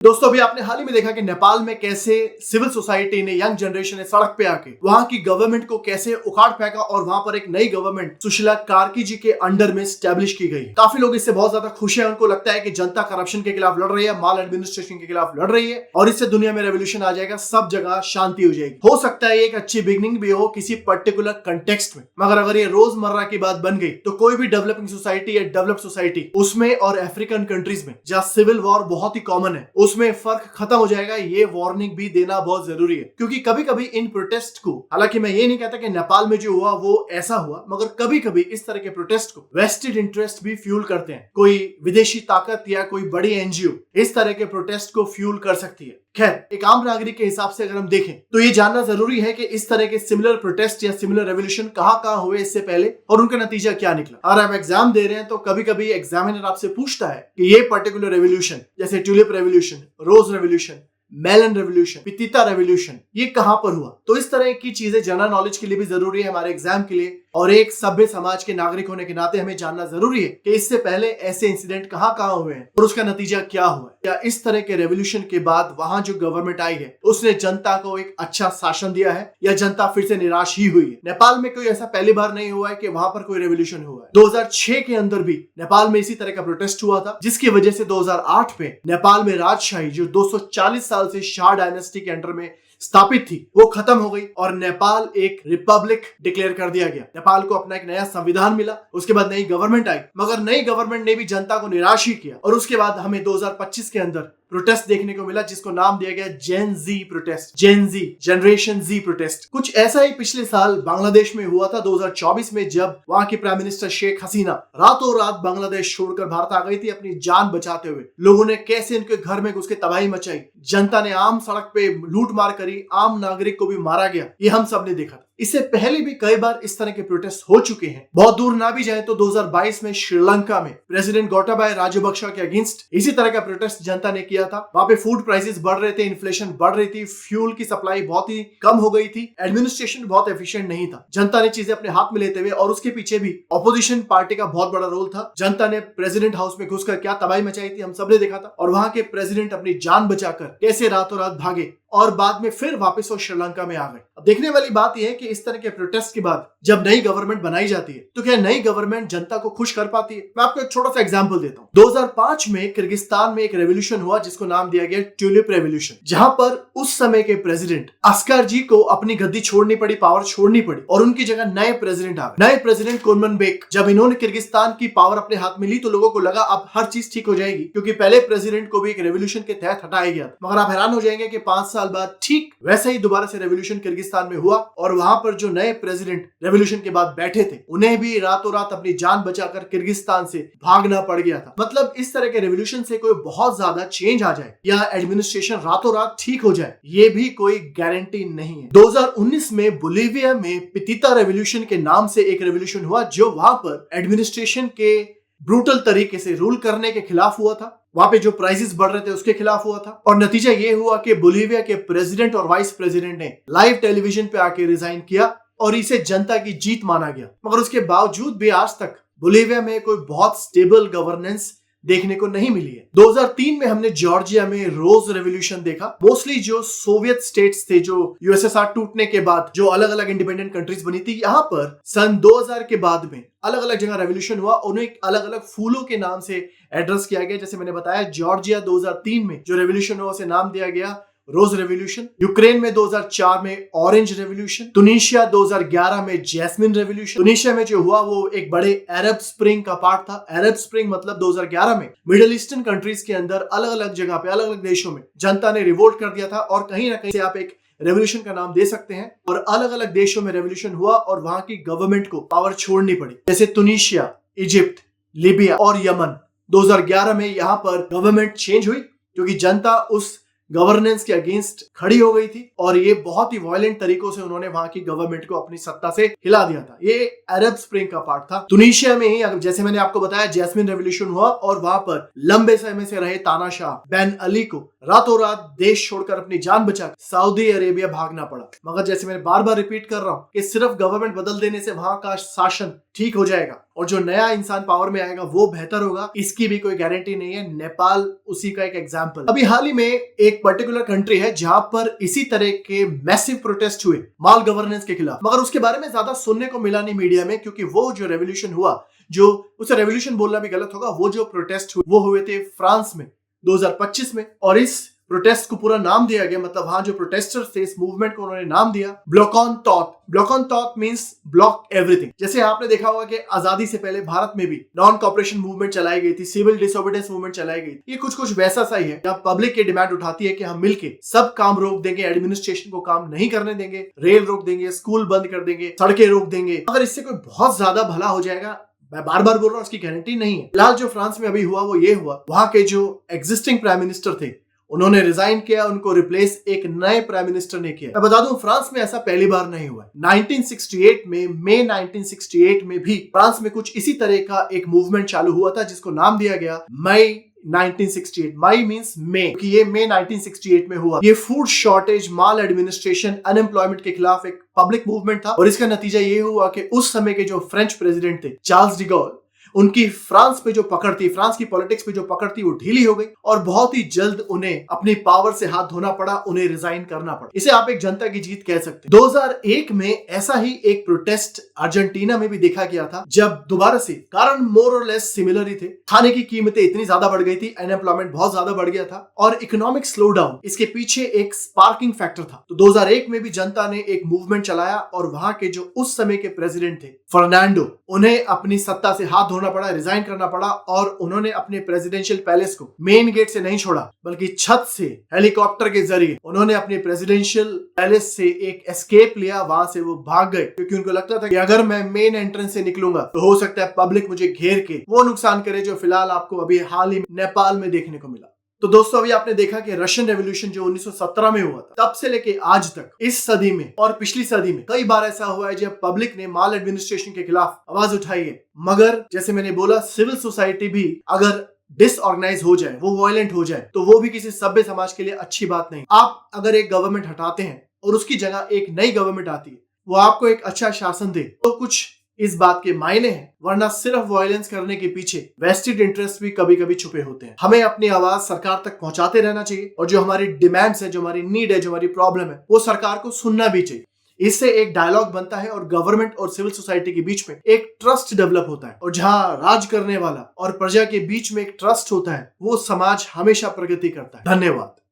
दोस्तों अभी आपने हाल ही में देखा कि नेपाल में कैसे सिविल सोसाइटी ने, यंग जनरेशन ने सड़क पे आके वहां की गवर्नमेंट को कैसे उखाड़ फेंका और वहां पर एक नई गवर्नमेंट सुशीला कार्की जी के अंडर में स्टैब्लिश की गई। काफी लोग इससे बहुत ज्यादा खुश हैं। उनको लगता है कि जनता करप्शन के खिलाफ लड़ रही है, माल एडमिनिस्ट्रेशन के खिलाफ लड़ रही है और इससे दुनिया में रेवोल्यूशन आ जाएगा, सब जगह शांति हो जाएगी। हो सकता है एक अच्छी बिगनिंग भी हो किसी पर्टिकुलर कंटेक्स्ट में, मगर अगर ये रोजमर्रा की बात बन गई तो कोई भी डेवलपिंग सोसाइटी या डेवलप सोसाइटी उसमें और अफ्रीकन कंट्रीज में जहाँ सिविल वॉर बहुत ही कॉमन है उसमें फर्क खत्म हो जाएगा। ये वार्निंग भी देना बहुत जरूरी है, क्योंकि कभी कभी इन प्रोटेस्ट को, हालांकि मैं ये नहीं कहता कि नेपाल में जो हुआ वो ऐसा हुआ, मगर कभी कभी इस तरह के प्रोटेस्ट को वेस्टेड इंटरेस्ट भी फ्यूल करते हैं। कोई विदेशी ताकत या कोई बड़ी एनजीओ इस तरह के प्रोटेस्ट को फ्यूल कर सकती है। खैर, एक आम नागरिक के हिसाब से अगर हम देखें तो ये जानना जरूरी है कि इस तरह के सिमिलर प्रोटेस्ट या सिमिलर रेवोल्यूशन कहाँ हुए इससे पहले और उनका नतीजा क्या निकला। और आप एग्जाम दे रहे हैं तो कभी कभी एग्जामिनर आपसे पूछता है कि ये पर्टिकुलर रेवोल्यूशन, जैसे ट्यूलिप रेवोल्यूशन, रोज रेवोल्यूशन, मेलन रेवोल्यूशन, पितीता रेवोल्यूशन, ये कहां पर हुआ। तो इस तरह की चीजें जनरल नॉलेज के लिए भी जरूरी है, हमारे एग्जाम के लिए, और एक सभ्य समाज के नागरिक होने के नाते हमें जानना जरूरी है कि इससे पहले ऐसे इंसिडेंट कहां हुए हैं और उसका नतीजा क्या हुआ है। क्या इस तरह के रेवोल्यूशन के बाद वहां जो गवर्नमेंट आई है उसने जनता को एक अच्छा शासन दिया है या जनता फिर से निराश ही हुई है। नेपाल में कोई ऐसा पहली बार नहीं हुआ है कि वहां पर कोई रेवोल्यूशन हुआ है। 2006 के अंदर भी नेपाल में इसी तरह का प्रोटेस्ट हुआ था, जिसकी वजह से 2008 में नेपाल में राजशाही जो 240 साल से शाह डायनेस्टी के अंडर में स्थापित थी वो खत्म हो गई और नेपाल एक रिपब्लिक डिक्लेयर कर दिया गया। नेपाल को अपना एक नया संविधान मिला, उसके बाद नई गवर्नमेंट आई, मगर नई गवर्नमेंट ने भी जनता को निराश ही किया और उसके बाद हमें 2025 के अंदर प्रोटेस्ट देखने को मिला जिसको नाम दिया गया जेन जी प्रोटेस्ट, जेन जी, जनरेशन जी प्रोटेस्ट। कुछ ऐसा ही पिछले साल बांग्लादेश में हुआ था 2024 में, जब वहां की प्राइम मिनिस्टर शेख हसीना रातों रात बांग्लादेश छोड़कर भारत आ गई थी अपनी जान बचाते हुए। लोगों ने कैसे इनके घर में घुस के तबाही मचाई, जनता ने आम सड़क पे लूट मार करी, आम नागरिक को भी मारा गया, ये हम सब ने देखा था। इससे पहले भी कई बार इस तरह के प्रोटेस्ट हो चुके हैं। बहुत दूर ना भी जाए तो 2022 में श्रीलंका में प्रेसिडेंट गोटाबाया राजपक्षे के अगेंस्ट इसी तरह का प्रोटेस्ट जनता ने किया था। वहां पे फूड प्राइसेस बढ़ रहे थे, इन्फ्लेशन बढ़ रही थी, फ्यूल की सप्लाई बहुत ही कम हो गई थी, एडमिनिस्ट्रेशन बहुत एफिशिएंट नहीं था। जनता ने चीजें अपने हाथ में लेते हुए, और उसके पीछे भी ऑपोजिशन पार्टी का बहुत बड़ा रोल था। जनता ने प्रेसिडेंट हाउस में घुसकर क्या तबाही मचाई थी हम सबने देखा था, और वहां के प्रेसिडेंट अपनी जान बचाकर कैसे रातों रात भागे और बाद में फिर वापस वो श्रीलंका में आ गए। अब देखने वाली बात यह है कि इस तरह के प्रोटेस्ट के बाद जब नई गवर्नमेंट बनाई जाती है तो क्या नई गवर्नमेंट जनता को खुश कर पाती है। मैं आपको एक छोटा सा एग्जांपल देता हूँ। 2005 में किर्गिस्तान में एक रेवोल्यूशन हुआ जिसको नाम दिया गया ट्यूलिप रेवोल्यूशन, जहां पर उस समय के प्रेसिडेंट अस्कर जी को अपनी गद्दी छोड़नी पड़ी, पावर छोड़नी पड़ी और उनकी जगह नए प्रेसिडेंट आ गए। नए प्रेसिडेंट कुरमनबेक, जब इन्होंने किर्गिस्तान की पावर अपने हाथ में ली तो लोगों को लगा अब हर चीज ठीक हो जाएगी, क्योंकि पहले प्रेसिडेंट को भी एक रेवोल्यूशन के तहत हटाया गया। मगर आप हैरान हो जाएंगे कि 5 साल बाद ठीक वैसे ही दोबारा से रेवोल्यूशन किर्गिस्तान में हुआ और वहां पर जो नए प्रेसिडेंट रेवोल्यूशन के बाद बैठे थे उन्हें भी रातों रात अपनी जान बचाकर किर्गिस्तान से भागना पड़ गया था। मतलब इस तरह के रेवोल्यूशन से कोई बहुत ज्यादा चेंज आ जाए या एडमिनिस्ट्रेशन रातों रात ठीक हो जाए, ये भी कोई गारंटी नहीं है। 2019 में बोलिविया में पितीता रेवोल्यूशन के नाम से एक रेवोल्यूशन हुआ जो वहां पर एडमिनिस्ट्रेशन के ब्रूटल तरीके से रूल करने के खिलाफ हुआ था। वहां पे जो प्राइसेस बढ़ रहे थे उसके खिलाफ हुआ था और नतीजा ये हुआ कि बोलिविया के प्रेसिडेंट और वाइस प्रेसिडेंट ने लाइव टेलीविजन पे आके रिजाइन किया और इसे जनता की जीत माना गया। मगर उसके बावजूद भी आज तक बोलिविया में कोई बहुत स्टेबल गवर्नेंस देखने को नहीं मिली है। 2003 में हमने जॉर्जिया में रोज रेवोल्यूशन देखा। मोस्टली जो सोवियत स्टेट्स थे, जो यूएसएसआर टूटने के बाद जो अलग अलग इंडिपेंडेंट कंट्रीज बनी थी, यहाँ पर सन 2000 के बाद में अलग अलग जगह रेवोल्यूशन हुआ। उन्हें अलग अलग फूलों के नाम से एड्रेस किया गया। जैसे मैंने बताया, जॉर्जिया 2003 में जो रेवोल्यूशन हुआ उसे नाम दिया गया रोज रेवोल्यूशन। यूक्रेन में 2004 में ऑरेंज रेवोल्यूशन। तुनिशिया 2011 में जैस्मिन रेवोल्यूशन। तुनिशिया में जो हुआ वो एक बड़े अरब स्प्रिंग का पार्ट था। अरब स्प्रिंग मतलब 2011 में मिडिल ईस्टर्न कंट्रीज के अंदर अलग अलग जगह पे, अलग अलग देशों में जनता ने रिवोल्ट कर दिया था और कहीं ना कहीं से आप एक रेवोल्यूशन का नाम दे सकते हैं। और अलग अलग देशों में रेवोल्यूशन हुआ और वहां की गवर्नमेंट को पावर छोड़नी पड़ी, जैसे तुनिशिया, इजिप्ट, लीबिया और यमन। 2011 में यहाँ पर गवर्नमेंट चेंज हुई क्योंकि जनता उस गवर्नेंस के अगेंस्ट खड़ी हो गई थी और ये बहुत ही वायलेंट तरीकों से उन्होंने वहां की गवर्नमेंट को अपनी सत्ता से हिला दिया था। ये अरब स्प्रिंग का पार्ट था। तुनिशिया में ही, जैसे मैंने आपको बताया, जैस्मिन रेवोल्यूशन हुआ और वहां पर लंबे समय से रहे तानाशाह बेन अली को रातों रात देश छोड़कर अपनी जान बचाकर सऊदी अरेबिया भागना पड़ा। मगर जैसे मैंने बार बार रिपीट कर रहा हूँ कि सिर्फ गवर्नमेंट बदल देने से वहां का शासन ठीक हो जाएगा और जो नया इंसान पावर में आएगा वो बेहतर होगा, इसकी भी कोई गारंटी नहीं है। नेपाल उसी का एक एग्जाम्पल। अभी हाल ही में एक पर्टिकुलर कंट्री है जहां पर इसी तरह के मैसिव प्रोटेस्ट हुए माल गवर्नेंस के खिलाफ, मगर उसके बारे में ज्यादा सुनने को मिला नहीं मीडिया में, क्योंकि वो जो रेवोल्यूशन हुआ, जो उसे रेवोल्यूशन बोलना भी गलत होगा, वो जो प्रोटेस्ट हुए वो हुए थे फ्रांस में 2025 में। और इस प्रोटेस्ट को पूरा नाम दिया गया, मतलब वहां जो प्रोटेस्टर्स थे इस मूवमेंट को उन्होंने नाम दिया block on thought. Block on thought means block everything. जैसे आपने देखा होगा कि आजादी से पहले भारत में भी नॉन कॉपरेशन मूवमेंट चलाई गई थी, सिविल डिसोबीडियंस मूवमेंट चलाई गई थी। ये कुछ वैसा सा ही है, जहां पब्लिक की डिमांड उठाती है कि हम मिलके सब काम रोक देंगे, एडमिनिस्ट्रेशन को काम नहीं करने देंगे, रेल रोक देंगे, स्कूल बंद कर देंगे, सड़कें रोक देंगे। अगर इससे कोई बहुत ज्यादा भला हो जाएगा, मैं बार बार बोल रहा हूँ, उसकी गारंटी नहीं है। फिलहाल जो फ्रांस में अभी हुआ वो ये हुआ, वहां के जो एग्जिस्टिंग प्राइम मिनिस्टर थे उन्होंने रिजाइन किया, उनको रिप्लेस एक नए प्राइम मिनिस्टर ने किया। मैं बता दूं, फ्रांस में ऐसा पहली बार नहीं हुआ। 1968 में, मई 1968 में भी फ्रांस में कुछ इसी तरह का एक मूवमेंट चालू हुआ था, जिसको नाम दिया गया मई 1968। मई मींस मई, कि ये मई 1968 में हुआ। ये फूड शॉर्टेज, माल एडमिनिस्ट्रेशन, अनएम्प्लॉयमेंट के खिलाफ एक पब्लिक मूवमेंट था। और इसका नतीजा ये हुआ कि उस समय के जो फ्रेंच प्रेसिडेंट थे चार्ल्स डी गॉल, उनकी फ्रांस पे जो पकड़ थी, फ्रांस की पॉलिटिक्स पे जो पकड़ थी, वो ढीली हो गई और बहुत ही जल्द उन्हें अपनी पावर से हाथ धोना पड़ा, उन्हें रिजाइन करना पड़ा। इसे आप एक जनता की जीत कह सकते हैं। 2001 में ऐसा ही एक प्रोटेस्ट अर्जेंटीना में भी देखा गया था, जब दोबारा से कारण मोर और लेस सिमिलर ही थे। खाने की कीमतें इतनी ज्यादा बढ़ गई थी, अनएम्प्लॉयमेंट बहुत ज्यादा बढ़ गया था और इकोनॉमिक स्लो डाउन इसके पीछे एक स्पार्किंग फैक्टर था। तो 2001 में भी जनता ने एक मूवमेंट चलाया और वहां के जो उस समय के प्रेसिडेंट थे फर्नांडो, उन्हें अपनी सत्ता से हाथ धोना पड़ा, रिजाइन करना पड़ा और उन्होंने अपने प्रेसिडेंशियल पैलेस को मेन गेट से नहीं छोड़ा, बल्कि छत से हेलीकॉप्टर के जरिए उन्होंने अपने प्रेसिडेंशियल पैलेस से एक एस्केप लिया। वहां से वो भाग गए, क्योंकि उनको लगता था कि अगर मैं मेन एंट्रेंस से निकलूंगा तो हो सकता है पब्लिक मुझे घेर के वो नुकसान करे जो फिलहाल आपको अभी हाल ही नेपाल में देखने को मिला। तो दोस्तों, अभी आपने देखा कि रशियन रेवोल्यूशन जो 1917 में हुआ था, तब से लेके आज तक इस सदी में और पिछली सदी में कई बार ऐसा हुआ है जब पब्लिक ने माल एडमिनिस्ट्रेशन के खिलाफ आवाज उठाई है। मगर जैसे मैंने बोला, सिविल सोसाइटी भी अगर डिसऑर्गेनाइज हो जाए, वो वायलेंट हो जाए, तो वो भी किसी सभ्य समाज के लिए अच्छी बात नहीं। आप अगर एक गवर्नमेंट हटाते हैं और उसकी जगह एक नई गवर्नमेंट आती है, वो आपको एक अच्छा शासन दे, तो कुछ इस बात के मायने हैं, वरना सिर्फ वायलेंस करने के पीछे वेस्टेड इंटरेस्ट भी कभी कभी छुपे होते हैं। हमें अपनी आवाज सरकार तक पहुंचाते रहना चाहिए और जो हमारी डिमांड्स है, जो हमारी नीड है, जो हमारी प्रॉब्लम है, वो सरकार को सुनना भी चाहिए। इससे एक डायलॉग बनता है और गवर्नमेंट और सिविल सोसाइटी के बीच में एक ट्रस्ट डेवलप होता है। और जहां राज करने वाला और प्रजा के बीच में एक ट्रस्ट होता है, वो समाज हमेशा प्रगति करता है। धन्यवाद।